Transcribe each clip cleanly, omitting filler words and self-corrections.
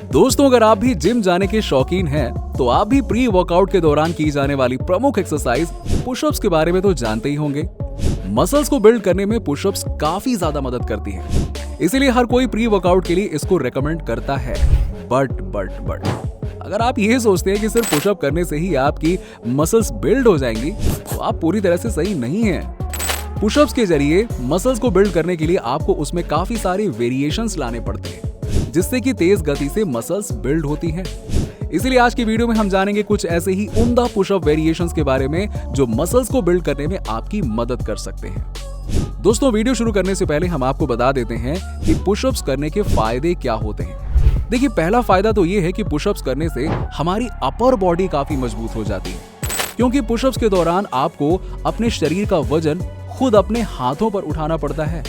दोस्तों, अगर आप भी जिम जाने के शौकीन हैं, तो आप भी प्री वर्कआउट के दौरान की जाने वाली प्रमुख एक्सरसाइज पुशअप्स के बारे में तो जानते ही होंगे। मसल्स को बिल्ड करने में पुशअप्स काफी ज्यादा मदद करती हैं। इसीलिए हर कोई प्री वर्कआउट के लिए इसको रेकमेंड करता है। बट अगर आप ये सोचते हैं कि सिर्फ पुशअप करने से ही आपकी मसल्स बिल्ड हो जाएंगी, तो आप पूरी तरह से सही नहीं हैं। पुशअप्स के जरिए मसल्स को बिल्ड करने के लिए आपको उसमें काफी सारे वेरिएशंस लाने पड़ते हैं, जिससे कि तेज गति से मसल्स बिल्ड होती हैं। इसीलिए आज की वीडियो में हम जानेंगे कुछ ऐसे ही उम्दा पुशअप वेरिएशंस के बारे में जो मसल्स को बिल्ड करने में आपकी मदद कर सकते हैं। दोस्तों, वीडियो शुरू करने से पहले हम आपको बता देते हैं कि पुशअप्स करने के फायदे क्या होते हैं। देखिए, पहला फायदा तो ये है कि पुशअप्स करने से हमारी अपर बॉडी काफी मजबूत हो जाती है, क्योंकि पुशअप्स के दौरान आपको अपने शरीर का वजन खुद अपने हाथों पर उठाना पड़ता है।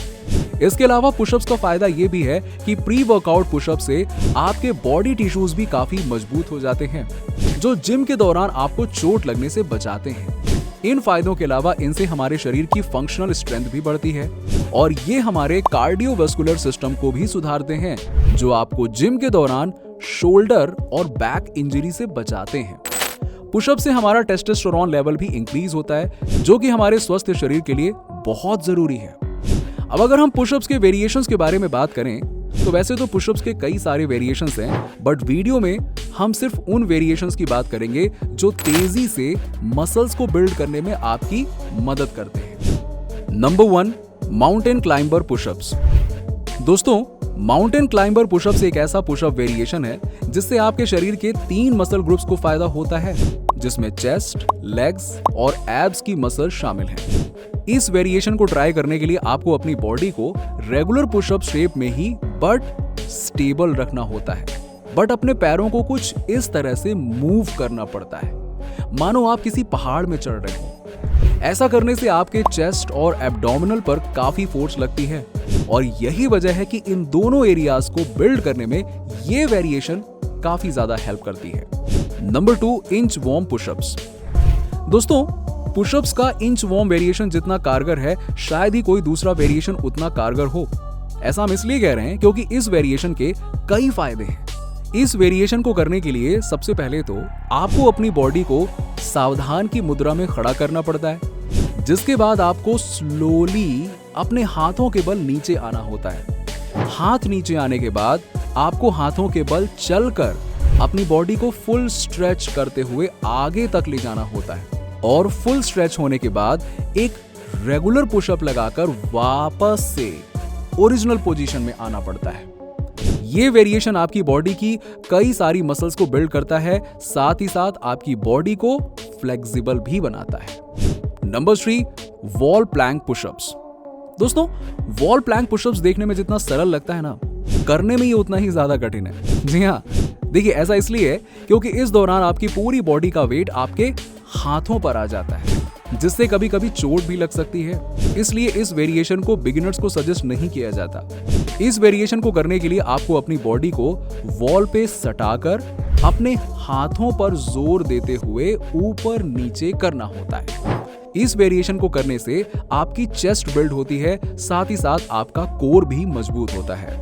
इसके अलावा पुशअप्स का फायदा ये भी है कि प्री वर्कआउट पुशअप से आपके बॉडी टिश्यूज भी काफी मजबूत हो जाते हैं, जो जिम के दौरान आपको चोट लगने से बचाते हैं। इन फायदों के अलावा इनसे हमारे शरीर की फंक्शनल स्ट्रेंथ भी बढ़ती है और ये हमारे कार्डियोवास्कुलर सिस्टम को भी सुधारते हैं, जो आपको जिम के दौरान शोल्डर और बैक इंजरी से बचाते हैं। पुशअप से हमारा टेस्टोस्टेरोन लेवल भी इंक्रीज होता है, जो कि हमारे स्वस्थ शरीर के लिए बहुत जरूरी है। अब अगर हम पुशअप्स के वेरिएशंस के बारे में बात करें, तो वैसे तो पुशअप्स के कई सारे वेरिएशंस हैं, बट वीडियो में हम सिर्फ उन वेरिएशंस की बात करेंगे जो तेजी से मसल्स को बिल्ड करने में आपकी मदद करते हैं। Number 1, mountain climber pushups. दोस्तों, माउंटेन क्लाइंबर पुशअप्स एक ऐसा पुशअप वेरिएशन है जिससे आपके शरीर के 3 मसल ग्रुप्स को फायदा होता है, जिसमें चेस्ट, लेग्स और एब्स की मसल शामिल हैं। इस वेरिएशन को ट्राई करने के लिए आपको अपनी बॉडी को रेगुलर पुशअप शेप में ही बट स्टेबल रखना होता है, बट अपने पैरों को कुछ इस तरह से मूव करना पड़ता है मानो आप किसी पहाड़ में चढ़ रहे हो। ऐसा करने से आपके चेस्ट और एब्डोमिनल पर काफी फोर्स लगती है और यही वजह है कि इन दोनों एरियाज को बिल्ड करने में ये वेरिएशन काफी ज्यादा हेल्प करती है। Number 2, inch warm pushups. दोस्तों, पुशअप्स का इंच वॉर्म वेरिएशन जितना कारगर है, शायद ही कोई दूसरा वेरिएशन उतना कारगर हो। ऐसा हम इसलिए कह रहे हैं क्योंकि इस वेरिएशन के कई फायदे हैं। इस वेरिएशन को करने के लिए सबसे पहले तो आपको अपनी बॉडी को सावधान की मुद्रा में खड़ा करना पड़ता है, जिसके बाद आपको स्लोली अपने हाथों के बल नीचे आना होता है। हाथ नीचे आने के बाद आपको हाथों के बल चलकर अपनी बॉडी को फुल स्ट्रेच करते हुए आगे तक ले जाना होता है और फुल स्ट्रेच होने के बाद एक रेगुलर पुशअप लगाकर वापस से ओरिजिनल पोजीशन में आना पड़ता है। ये वेरिएशन आपकी बॉडी की कई सारी मसल्स को बिल्ड करता है, साथ ही साथ आपकी बॉडी को फ्लेक्सिबल भी बनाता है। Number 3, wall plank pushups. दोस्तों, वॉल प्लैंक पुशअप्स देखने में जितना सरल लगता है ना, करने में ये उतना ही ज्यादा कठिन है। जी हाँ, देखिए, ऐसा इसलिए है क्योंकि इस दौरान आपकी पूरी बॉडी का वेट आपके हाथों पर आ जाता है, जिससे कभी कभी चोट भी लग सकती है। इसलिए इस वेरिएशन को बिगिनर्स को सजेस्ट नहीं किया जाता। इस वेरिएशन को करने के लिए आपको अपनी बॉडी को वॉल पे सटाकर अपने हाथों पर जोर देते हुए ऊपर नीचे करना होता है। इस वेरिएशन को करने से आपकी चेस्ट बिल्ड होती है, साथ ही साथ आपका कोर भी मजबूत होता है।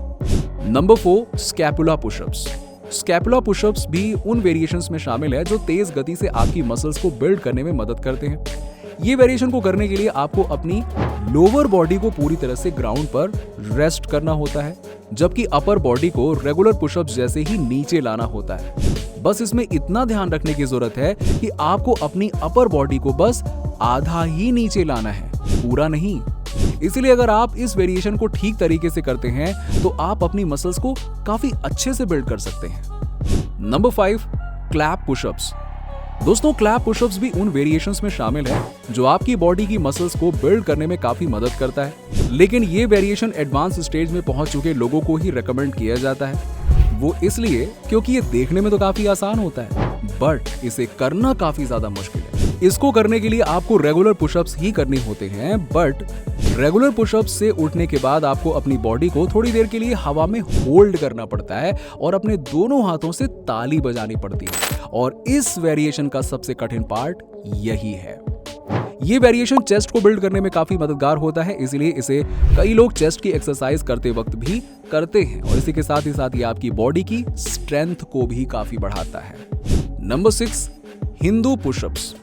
Number 4, scapula pushups. Scapula pushups भी उन वेरिएशंस में शामिल है जो तेज गति से आपकी मसल्स को बिल्ड करने में मदद करते हैं। ये वेरिएशन को करने के लिए आपको अपनी लोअर बॉडी को पूरी तरह से ग्राउंड पर रेस्ट करना होता है, जबकि अपर बॉडी को रेगुलर पुशअप्स जैसे ही नीचे लाना होता है। बस इसमें इतना ध्यान रखने की जरूरत है कि आपको अपनी अपर बॉडी को बस आधा ही नीचे लाना है, पूरा नहीं। इसलिए अगर आप इस वेरिएशन को ठीक तरीके से करते हैं तो आप अपनी मसल्स को काफी अच्छे से बिल्ड कर सकते हैं। Number 5, clap pushups. दोस्तों, क्लैप पुशअप्स भी उन वेरिएशंस में शामिल है जो आपकी बॉडी की मसल्स को बिल्ड करने में काफी मदद करता है, लेकिन ये वेरिएशन एडवांस स्टेज में पहुंच चुके लोगों को ही रेकमेंड किया जाता है। वो इसलिए क्योंकि ये देखने में तो काफी आसान होता है, बट इसे करना काफी ज्यादा मुश्किल है। इसको करने के लिए आपको रेगुलर पुशअप्स ही करने होते हैं, बट रेगुलर पुशअप्स से उठने के बाद आपको अपनी बॉडी को थोड़ी देर के लिए हवा में होल्ड करना पड़ता है और अपने दोनों हाथों से ताली बजानी पड़ती है, और इस वेरिएशन का सबसे कठिन पार्ट यही है। ये वेरिएशन चेस्ट को बिल्ड करने में काफी मददगार होता है, इसलिए इसे कई लोग चेस्ट की एक्सरसाइज करते वक्त भी करते हैं और इसी के साथ ही साथ ये आपकी बॉडी की स्ट्रेंथ को भी काफी बढ़ाता है। Number 6, Hindu pushups.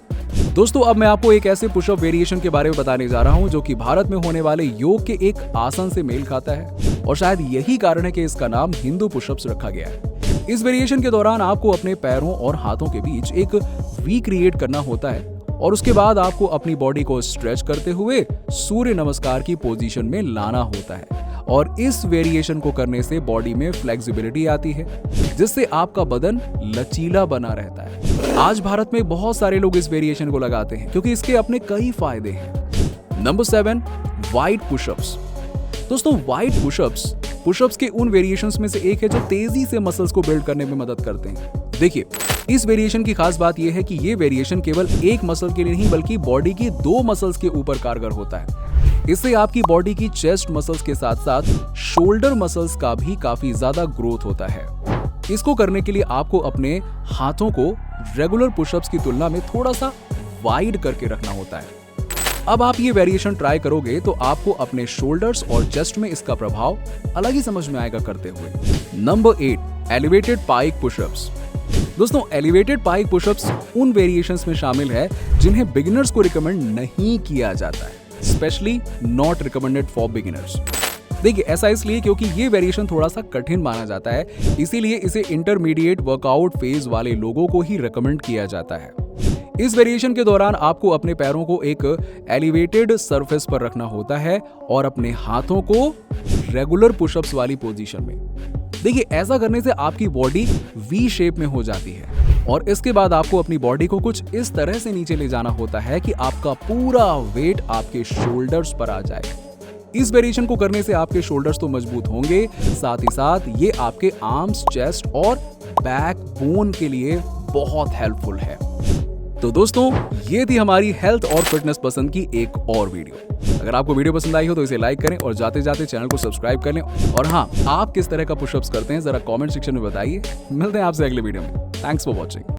दोस्तों अब मैं आपको एक ऐसे पुशअप वेरिएशन के बारे में बताने जा रहा हूं जो कि भारत में होने वाले योग के एक आसन से मेल खाता है और शायद यही कारण है कि इसका नाम हिंदू पुशअप्स रखा गया है। इस वेरिएशन के दौरान आपको अपने पैरों और हाथों के बीच एक वी क्रिएट करना होता है और उसके बाद आपको अपनी बॉडी को स्ट्रेच करते हुए सूर्य नमस्कार की पोजीशन में लाना होता है और इस वेरिएशन को करने से बॉडी में फ्लेक्सिबिलिटी आती है जिससे आपका बदन लचीला बना रहता है। आज भारत में बहुत सारे लोग इस वेरिएशन को लगाते हैं क्योंकि इसके अपने कई फायदे हैं। Number 7, wide pushups. दोस्तों वाइड पुशअप्स के उन वेरिएशंस में से एक है जो तेजी से मसल्स को बिल्ड करने में मदद करते हैं। देखिए इस वेरिएशन की खास बात यह है कि ये वेरिएशन केवल एक मसल के लिए नहीं बल्कि बॉडी की 2 मसल्स के ऊपर कारगर होता है। इससे आपकी बॉडी की चेस्ट मसल्स के साथ साथ शोल्डर मसल्स का भी काफी ज्यादा ग्रोथ होता है। इसको करने के लिए आपको अपने हाथों को रेगुलर पुशअप्स की तुलना में थोड़ा सा वाइड करके रखना होता है। अब आप ये वेरिएशन ट्राई करोगे तो आपको अपने शोल्डर्स और चेस्ट में इसका प्रभाव अलग ही समझ में आएगा करते हुए। Number 8, elevated pike pushups. दोस्तों एलिवेटेड पाइक पुशअप्स उन वेरिएशंस में शामिल है जिन्हें बिगिनर्स को रिकमेंड नहीं किया जाता है, specially not recommended for beginners. देखिए ऐसा इसलिए क्योंकि ये वेरिएशन थोड़ा सा कठिन माना जाता है, इसीलिए इसे इंटरमीडिएट वर्कआउट फेज वाले लोगों को ही रिकमेंड किया जाता है। इस वेरिएशन के दौरान आपको अपने पैरों को एक एलिवेटेड सरफेस पर रखना होता है और अपने हाथों को रेगुलर पुशअप्स वाली पोजीशन में। देखिए ऐसा करने से आपकी बॉडी वी शेप में हो जाती है और इसके बाद आपको अपनी बॉडी को कुछ इस तरह से नीचे ले जाना होता है कि आपका पूरा वेट आपके शोल्डर्स पर आ जाए। इस वेरिएशन को करने से आपके शोल्डर्स तो मजबूत होंगे, साथ ही साथ ये आपके आर्म्स, चेस्ट और बैक बोन के लिए बहुत हेल्पफुल है। तो दोस्तों ये थी हमारी हेल्थ और फिटनेस पसंद की एक और वीडियो। अगर आपको वीडियो पसंद आई हो तो इसे लाइक करें और जाते जाते चैनल को सब्सक्राइब कर लें। और हाँ, आप किस तरह का पुशअप्स करते हैं जरा कमेंट सेक्शन में बताइए। मिलते हैं आपसे अगले वीडियो में। Thanks for watching.